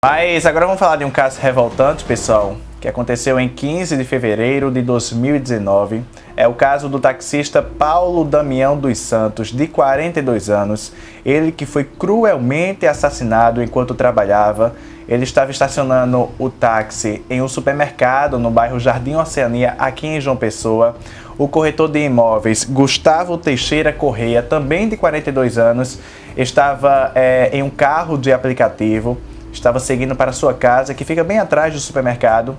Mas agora vamos falar de um caso revoltante, pessoal, que aconteceu em 15 de fevereiro de 2019. É o caso do taxista Paulo Damião dos Santos, de 42 anos. Ele que foi cruelmente assassinado enquanto trabalhava. Ele estava estacionando o táxi em um supermercado no bairro Jardim Oceania, aqui em João Pessoa. O corretor de imóveis, Gustavo Teixeira Correia, também de 42 anos, estava em um carro de aplicativo. Estava seguindo para sua casa, que fica bem atrás do supermercado.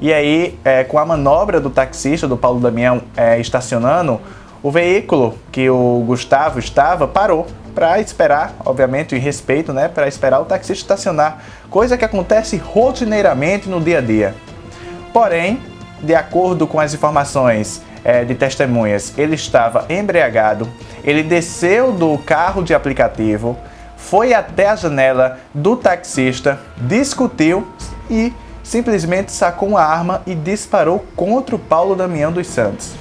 E aí, com a manobra do taxista, do Paulo Damião, estacionando, o veículo que o Gustavo estava parou para esperar, obviamente, em respeito, né, para esperar o taxista estacionar, coisa que acontece rotineiramente no dia a dia. Porém, de acordo com as informações de testemunhas, ele estava embriagado, ele desceu do carro de aplicativo, foi até a janela do taxista, discutiu e simplesmente sacou uma arma e disparou contra o Paulo Damião dos Santos.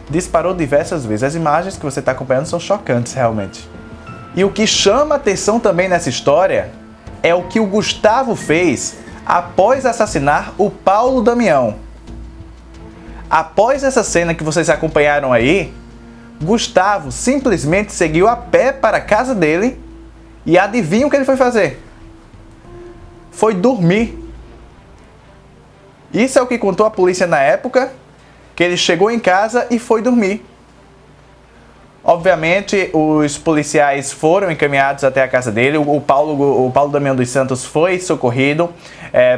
Disparou diversas vezes. As imagens que você está acompanhando são chocantes, realmente. E o que chama atenção também nessa história é o que o Gustavo fez após assassinar o Paulo Damião. Após essa cena que vocês acompanharam aí, Gustavo simplesmente seguiu a pé para a casa dele. E adivinha o que ele foi fazer? Foi dormir. Isso é o que contou a polícia na época, que ele chegou em casa e foi dormir. Obviamente, os policiais foram encaminhados até a casa dele. O Paulo Damião dos Santos foi socorrido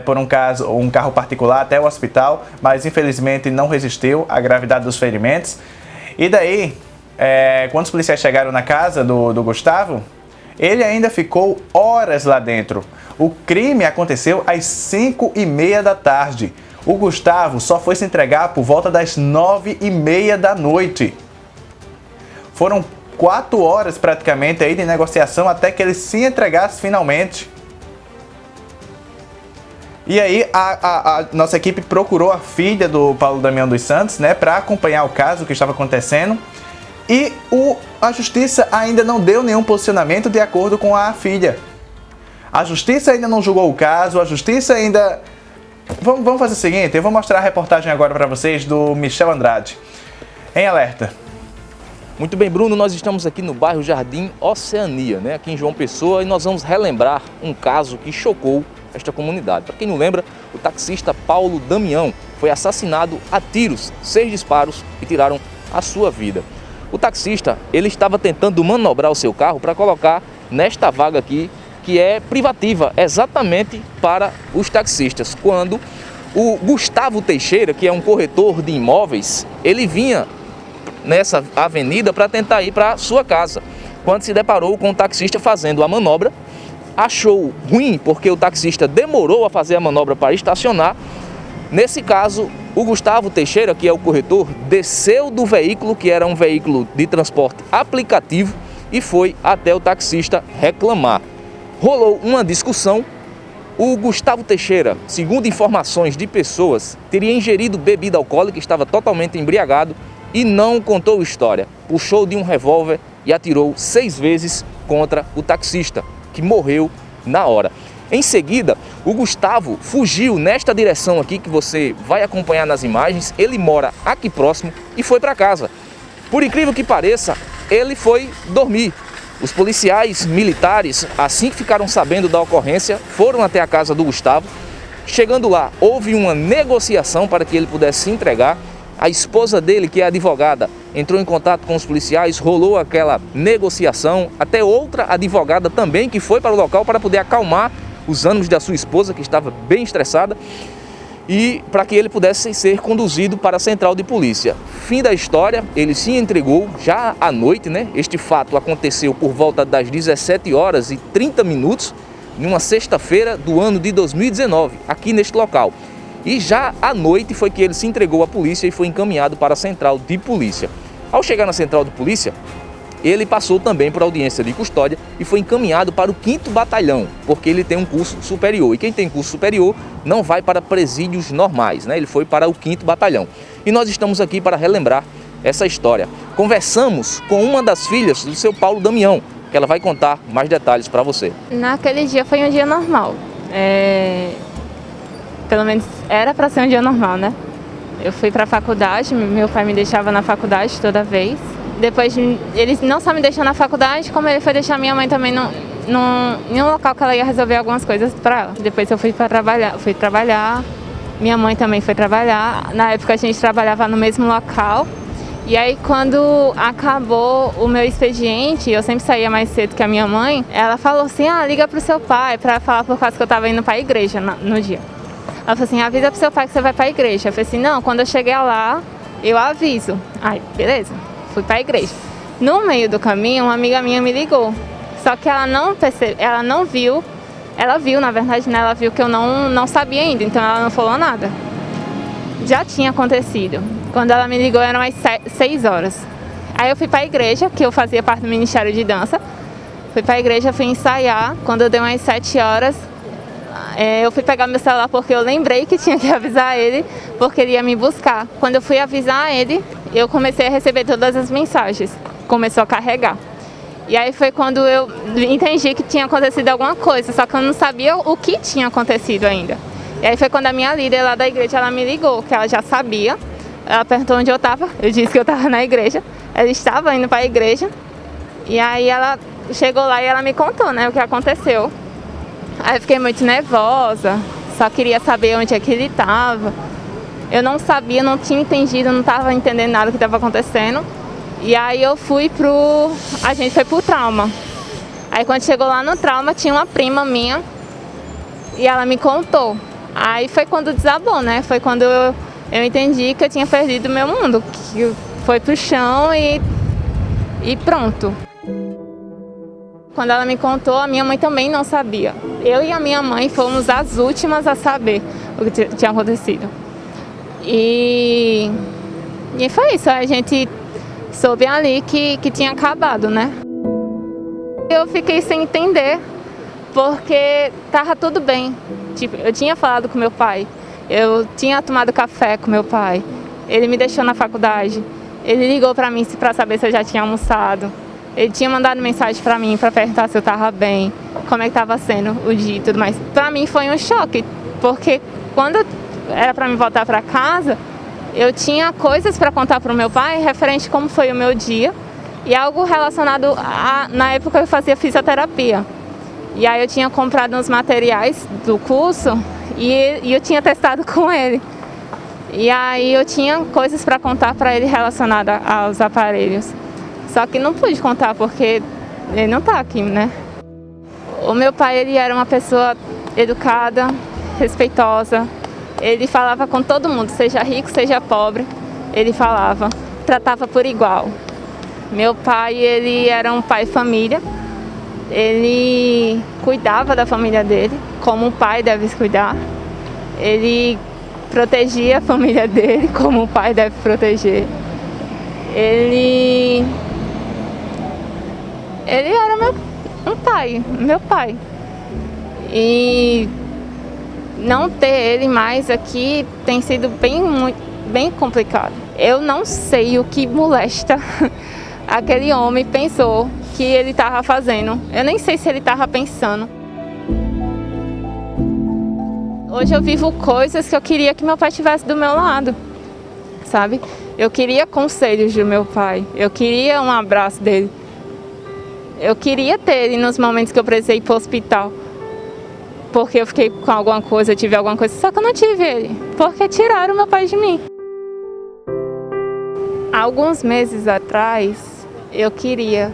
por um carro particular até o hospital, mas infelizmente não resistiu à gravidade dos ferimentos. E daí, quando os policiais chegaram na casa do Gustavo, ele ainda ficou horas lá dentro. O crime aconteceu às 5h30 da tarde. O Gustavo só foi se entregar por volta das 9h30 da noite. Foram 4 horas praticamente aí de negociação até que ele se entregasse finalmente. E aí a nossa equipe procurou a filha do Paulo Damião dos Santos, né, para acompanhar o caso que estava acontecendo. E a justiça ainda não deu nenhum posicionamento de acordo com a filha. A justiça ainda não julgou o caso, a justiça ainda... Vamos fazer o seguinte, eu vou mostrar a reportagem agora para vocês do Michel Andrade. Em alerta. Muito bem, Bruno, nós estamos aqui no bairro Jardim Oceania, né, aqui em João Pessoa, e nós vamos relembrar um caso que chocou esta comunidade. Para quem não lembra, o taxista Paulo Damião foi assassinado a tiros, 6 disparos que tiraram a sua vida. O taxista, ele estava tentando manobrar o seu carro para colocar nesta vaga aqui, que é privativa, exatamente para os taxistas. Quando o Gustavo Teixeira, que é um corretor de imóveis, ele vinha nessa avenida para tentar ir para sua casa. Quando se deparou com o taxista fazendo a manobra, achou ruim porque o taxista demorou a fazer a manobra para estacionar. Nesse caso, o Gustavo Teixeira, que é o corretor, desceu do veículo, que era um veículo de transporte aplicativo, e foi até o taxista reclamar. Rolou uma discussão. O Gustavo Teixeira, segundo informações de pessoas, teria ingerido bebida alcoólica, estava totalmente embriagado e não contou história. Puxou de um revólver e atirou 6 vezes contra o taxista, que morreu na hora. Em seguida, o Gustavo fugiu nesta direção aqui que você vai acompanhar nas imagens. Ele mora aqui próximo e foi para casa. Por incrível que pareça, ele foi dormir. Os policiais militares, assim que ficaram sabendo da ocorrência, foram até a casa do Gustavo. Chegando lá, houve uma negociação para que ele pudesse se entregar. A esposa dele, que é advogada, entrou em contato com os policiais, rolou aquela negociação. Até outra advogada também que foi para o local para poder acalmar os ânimos da sua esposa, que estava bem estressada, e para que ele pudesse ser conduzido para a central de polícia. Fim da história, ele se entregou já à noite, né? Este fato aconteceu por volta das 17h30, numa sexta-feira do ano de 2019, aqui neste local. E já à noite foi que ele se entregou à polícia e foi encaminhado para a central de polícia. Ao chegar na central de polícia, ele passou também por audiência de custódia e foi encaminhado para o 5º Batalhão, porque ele tem um curso superior. E quem tem curso superior não vai para presídios normais, né? Ele foi para o 5º Batalhão. E nós estamos aqui para relembrar essa história. Conversamos com uma das filhas do seu Paulo Damião, que ela vai contar mais detalhes para você. Naquele dia foi um dia normal. Pelo menos era para ser um dia normal, né? Eu fui para a faculdade, meu pai me deixava na faculdade toda vez. Depois ele não só me deixou na faculdade, como ele foi deixar minha mãe também em um local que ela ia resolver algumas coisas para ela. Depois eu fui trabalhar, minha mãe também foi trabalhar. Na época a gente trabalhava no mesmo local. E aí quando acabou o meu expediente, eu sempre saía mais cedo que a minha mãe, ela falou assim, liga pro seu pai para falar por causa que eu tava indo para a igreja no dia. Ela falou assim, avisa pro seu pai que você vai para a igreja. Eu falei assim, não, quando eu chegar lá, eu aviso. Aí, beleza, fui para a igreja. No meio do caminho, uma amiga minha me ligou, só que ela não viu, ela viu, na verdade, né, ela viu que eu não sabia ainda, então ela não falou nada. Já tinha acontecido. Quando ela me ligou, eram as 6 horas. Aí eu fui para a igreja, que eu fazia parte do Ministério de Dança. Fui para a igreja, fui ensaiar. Quando deu umas 7 horas, eu fui pegar meu celular porque eu lembrei que tinha que avisar ele, porque ele ia me buscar. Quando eu fui avisar ele, eu comecei a receber todas as mensagens. Começou a carregar. E aí foi quando eu entendi que tinha acontecido alguma coisa, só que eu não sabia o que tinha acontecido ainda. E aí foi quando a minha líder lá da igreja, ela me ligou, que ela já sabia. Ela perguntou onde eu estava, eu disse que eu estava na igreja. Ela estava indo para a igreja. E aí ela chegou lá e ela me contou, né, o que aconteceu. Aí eu fiquei muito nervosa, só queria saber onde é que ele estava. Eu não sabia, não tinha entendido, não estava entendendo nada do que estava acontecendo. E aí a gente foi pro trauma. Aí quando chegou lá no trauma, tinha uma prima minha e ela me contou. Aí foi quando desabou, né? Foi quando eu entendi que eu tinha perdido o meu mundo, que foi pro chão e pronto. Quando ela me contou, a minha mãe também não sabia. Eu e a minha mãe fomos as últimas a saber o que tinha acontecido. E foi isso, a gente soube ali que tinha acabado, né? Eu fiquei sem entender, porque tava tudo bem. Tipo, eu tinha falado com meu pai, eu tinha tomado café com meu pai, ele me deixou na faculdade, ele ligou para mim para saber se eu já tinha almoçado, ele tinha mandado mensagem para mim para perguntar se eu estava bem, como é que estava sendo o dia e tudo mais. Para mim foi um choque, porque quando era para mim voltar para casa, eu tinha coisas para contar para o meu pai referente a como foi o meu dia e algo relacionado na época eu fazia fisioterapia. E aí eu tinha comprado uns materiais do curso e eu tinha testado com ele. E aí eu tinha coisas para contar para ele relacionadas aos aparelhos. Só que não pude contar porque ele não está aqui, né? O meu pai, ele era uma pessoa educada, respeitosa. Ele falava com todo mundo, seja rico, seja pobre. Ele falava, tratava por igual. Meu pai, ele era um pai família. Ele cuidava da família dele, como um pai deve cuidar. Ele protegia a família dele, como um pai deve proteger. Ele era meu pai. E não ter ele mais aqui tem sido bem complicado. Eu não sei o que molesta aquele homem pensou que ele estava fazendo. Eu nem sei se ele estava pensando. Hoje eu vivo coisas que eu queria que meu pai estivesse do meu lado, sabe? Eu queria conselhos do meu pai, eu queria um abraço dele. Eu queria ter ele nos momentos que eu precisei ir para o hospital. Porque eu fiquei com alguma coisa, eu tive alguma coisa, só que eu não tive ele, porque tiraram meu pai de mim. Há alguns meses atrás, eu queria.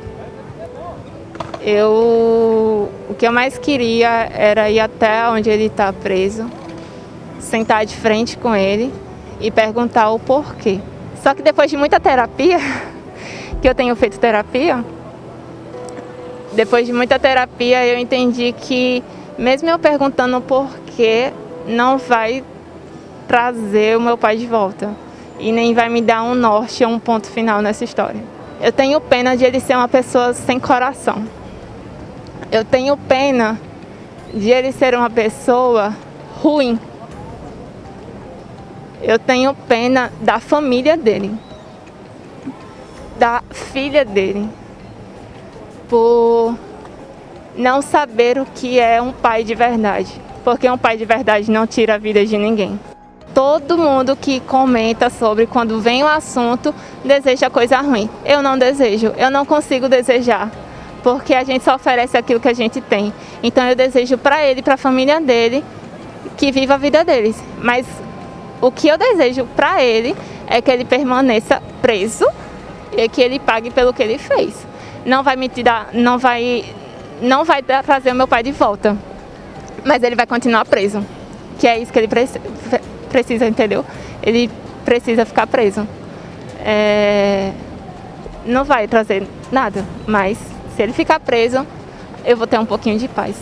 O que eu mais queria era ir até onde ele está preso, sentar de frente com ele e perguntar o porquê. Só que depois de muita terapia, que eu tenho feito terapia, depois de muita terapia eu entendi que mesmo eu perguntando o porquê, não vai trazer o meu pai de volta e nem vai me dar um norte ou um ponto final nessa história. Eu tenho pena de ele ser uma pessoa sem coração. Eu tenho pena de ele ser uma pessoa ruim. Eu tenho pena da família dele, da filha dele, por não saber o que é um pai de verdade. porque um pai de verdade não tira a vida de ninguém. Todo mundo que comenta sobre quando vem o assunto deseja coisa ruim. Eu não desejo, eu não consigo desejar, porque a gente só oferece aquilo que a gente tem. Então eu desejo para ele, para a família dele, que viva a vida deles. Mas o que eu desejo para ele é que ele permaneça preso e que ele pague pelo que ele fez. Não vai me tirar, não vai trazer o meu pai de volta, mas ele vai continuar preso, que é isso que ele precisa, entendeu? Ele precisa ficar preso. Não vai trazer nada, mas se ele ficar preso, eu vou ter um pouquinho de paz.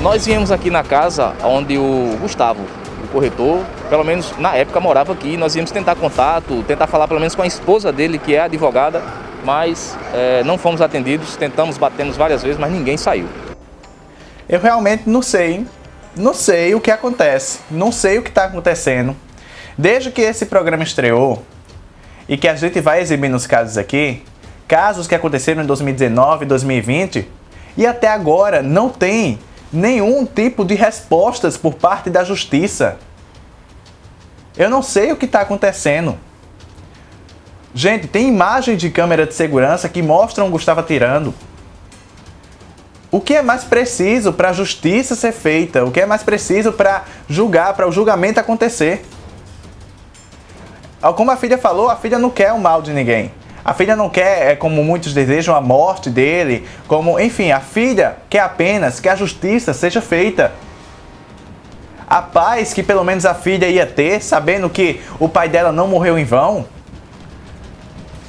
Nós viemos aqui na casa onde o Gustavo, o corretor, pelo menos na época morava aqui. Nós íamos tentar contato, tentar falar pelo menos com a esposa dele, que é advogada, mas não fomos atendidos. Tentamos, batemos várias vezes, mas ninguém saiu. Eu realmente não sei o que acontece, não sei o que está acontecendo. Desde que esse programa estreou e que a gente vai exibir nos casos aqui, casos que aconteceram em 2019, 2020, e até agora não tem nenhum tipo de respostas por parte da justiça. Eu não sei o que está acontecendo. Gente, tem imagem de câmera de segurança que mostram o Gustavo atirando. O que é mais preciso para a justiça ser feita? O que é mais preciso para julgar, para o julgamento acontecer? Como a filha falou, a filha não quer o mal de ninguém. A filha não quer, como muitos desejam, a morte dele. Enfim, a filha quer apenas que a justiça seja feita. A paz que pelo menos a filha ia ter, sabendo que o pai dela não morreu em vão.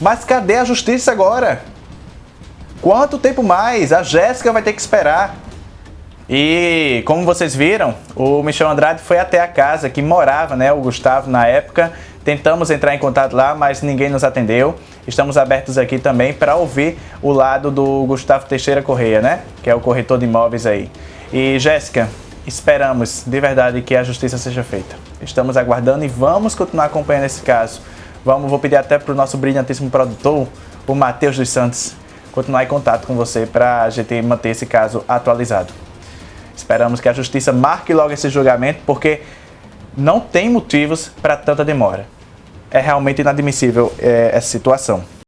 Mas cadê a justiça agora? Quanto tempo mais? A Jéssica vai ter que esperar. E como vocês viram, o Michel Andrade foi até a casa que morava, o Gustavo na época. Tentamos entrar em contato lá, mas ninguém nos atendeu. Estamos abertos aqui também para ouvir o lado do Gustavo Teixeira Correia, que é o corretor de imóveis aí. E Jéssica, esperamos de verdade que a justiça seja feita. Estamos aguardando e vamos continuar acompanhando esse caso. Vou pedir até para o nosso brilhantíssimo produtor, o Matheus dos Santos, continuar em contato com você para a gente manter esse caso atualizado. Esperamos que a justiça marque logo esse julgamento, porque não tem motivos para tanta demora. É realmente inadmissível essa situação.